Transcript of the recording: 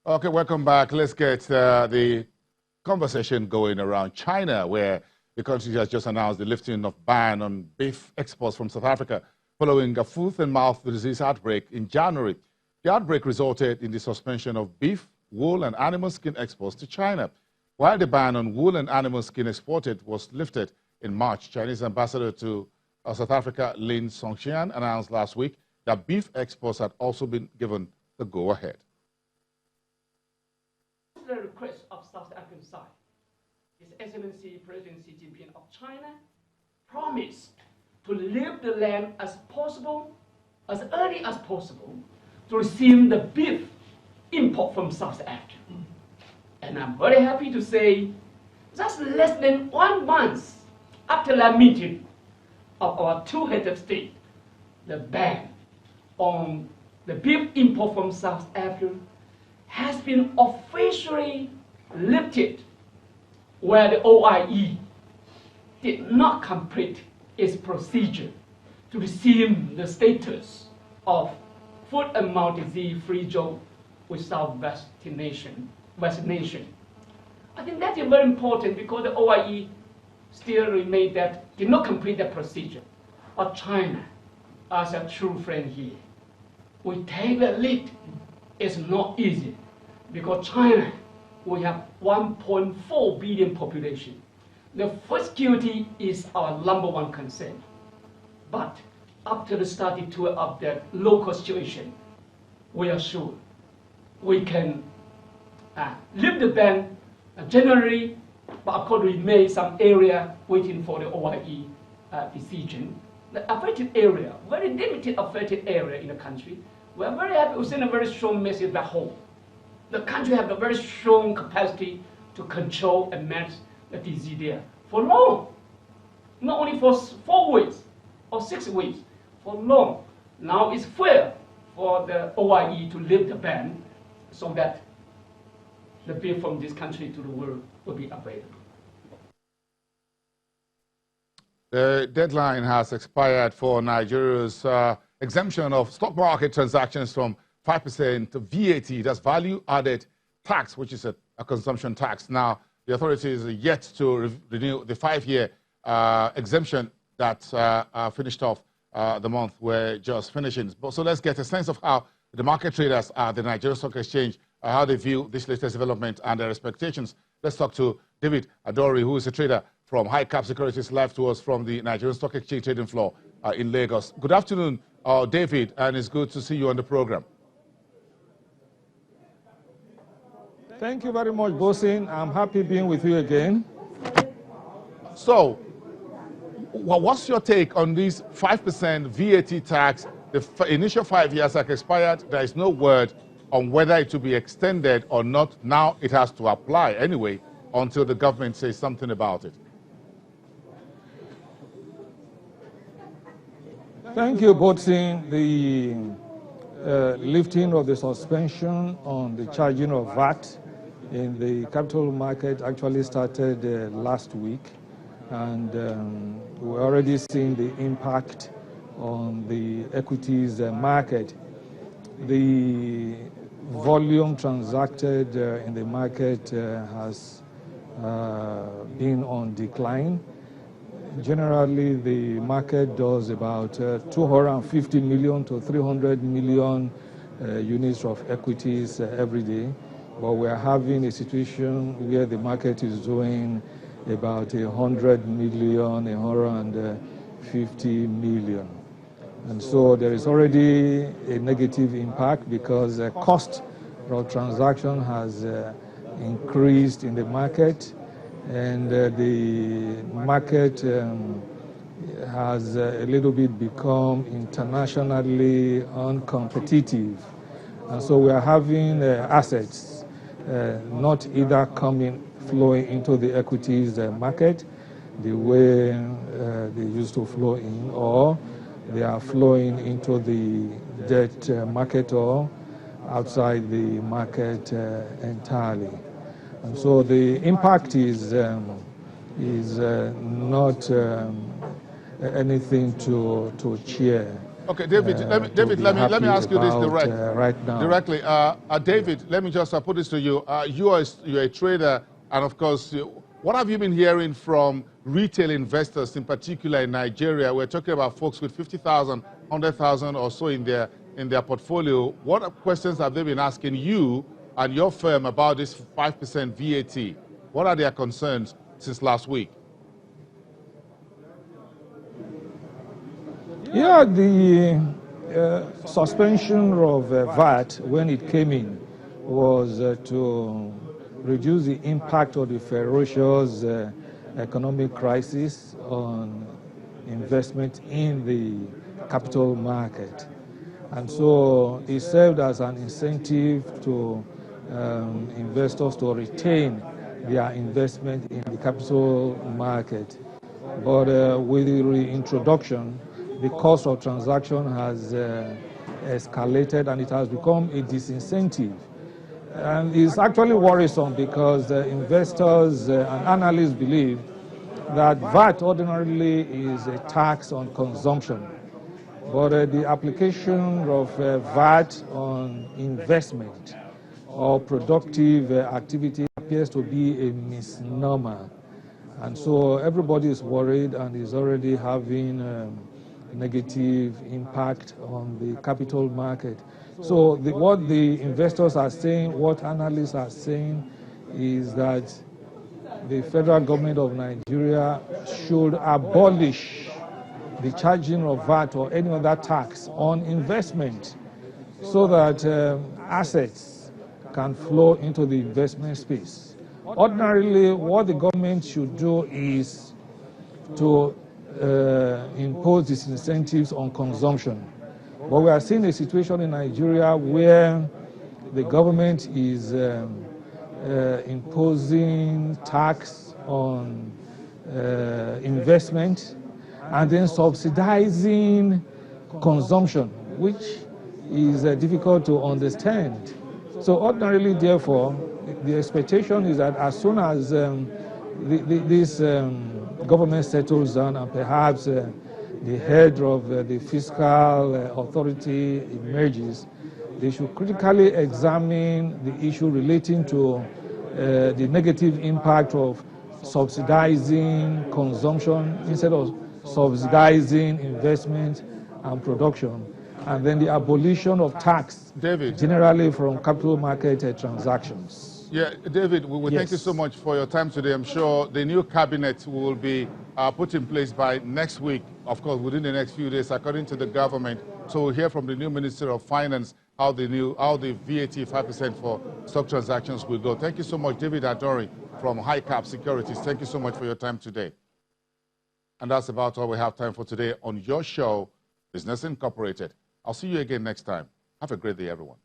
Okay, welcome back. Let's get the conversation going around China, where the country has just announced the lifting of ban on beef exports from South Africa following a foot and mouth disease outbreak in January. The outbreak resulted in the suspension of beef, wool, and animal skin exports to China. While the ban on wool and animal skin exported was lifted in March, Chinese ambassador to South Africa, Lin Songxian, announced last week that beef exports had also been given the go-ahead. The request of South African side, His Excellency President Xi Jinping of China promised to leave the land as early as possible, to resume the beef import from South Africa. And I'm very happy to say, just less than 1 month after that meeting of our two heads of state, the ban on the beef import from South Africa has been officially lifted, where the OIE did not complete its procedure to resume the status of foot and mouth disease-free zone without vaccination. I think that is very important because the OIE still remain that did not complete the procedure. But China, as a true friend here, we take the lead. It's not easy because China, we have 1.4 billion population. The food security is our #1 concern. But after the study tour of the local situation, we are sure we can lift the ban generally, but of course we made some area waiting for the OIE decision. The affected area, very limited affected area in the country, we are very happy to send a very strong message back home. The country has a very strong capacity to control and manage the disease there for long, not only for 4 weeks or 6 weeks, for long. Now it's fair for the OIE to lift the ban so that the beef from this country to the world will be available. The deadline has expired for Nigeria's exemption of stock market transactions from 5% VAT, that's value-added tax, which is a consumption tax. Now, the authorities are yet to renew the 5-year exemption that finished off the month we're just finishing. So let's get a sense of how the market traders at the Nigerian Stock Exchange, how they view this latest development and their expectations. Let's talk to David Adori, who is a trader from High Cap Securities, live to us from the Nigerian Stock Exchange trading floor in Lagos. Good afternoon, David, and it's good to see you on the program. Thank you very much, Bosin. I'm happy being with you again. So, what's your take on this 5% VAT tax? The initial 5 years have expired. There is no word on whether it will be extended or not. Now it has to apply anyway until the government says something about it. Thank you, Bosin. The lifting of the suspension on the charging of VAT in the capital market actually started last week, and we're already seeing the impact on the equities market. The volume transacted in the market has been on decline. Generally, the market does about 250 million to 300 million units of equities every day. But we're having a situation where the market is doing about 100 million, 150 million. And so there is already a negative impact because the cost of transaction has increased in the market, and the market has a little bit become internationally uncompetitive. And so we are having assets not either flowing into the equities market the way they used to flow in, or they are flowing into the debt market or outside the market entirely. And so the impact is not anything to cheer. Okay, David, let me ask you this directly. David, let me just put this to you. You're a trader, and of course, what have you been hearing from retail investors, in particular in Nigeria? We're talking about folks with 50,000, 100,000 or so in their portfolio. What questions have they been asking you and your firm about this 5% VAT? What are their concerns since last week? Yeah, the suspension of VAT when it came in was to reduce the impact of the ferocious economic crisis on investment in the capital market. And so it served as an incentive to investors to retain their investment in the capital market. But with the reintroduction, the cost of transaction has escalated and it has become a disincentive. And it's actually worrisome because investors and analysts believe that VAT ordinarily is a tax on consumption. But the application of VAT on investment or productive activity appears to be a misnomer. And so everybody is worried and is already having negative impact on the capital market. So what the investors are saying, what analysts are saying, is that the federal government of Nigeria should abolish the charging of VAT or any other tax on investment so that assets can flow into the investment space. Ordinarily, what the government should do is to impose disincentives on consumption. But we are seeing a situation in Nigeria where the government is imposing tax on investment and then subsidizing consumption, which is difficult to understand. So ordinarily, therefore, the expectation is that as soon as this government settles down and perhaps the head of the fiscal authority emerges, they should critically examine the issue relating to the negative impact of subsidizing consumption instead of subsidizing investment and production, and then the abolition of tax generally from capital market transactions. Yeah, David, we thank you so much for your time today. I'm sure the new cabinet will be put in place by next week, of course, within the next few days, according to the government. So we'll hear from the new Minister of Finance how the VAT 5% for stock transactions will go. Thank you so much, David Adori from HiCap Securities. Thank you so much for your time today. And that's about all we have time for today on your show, Business Incorporated. I'll see you again next time. Have a great day, everyone.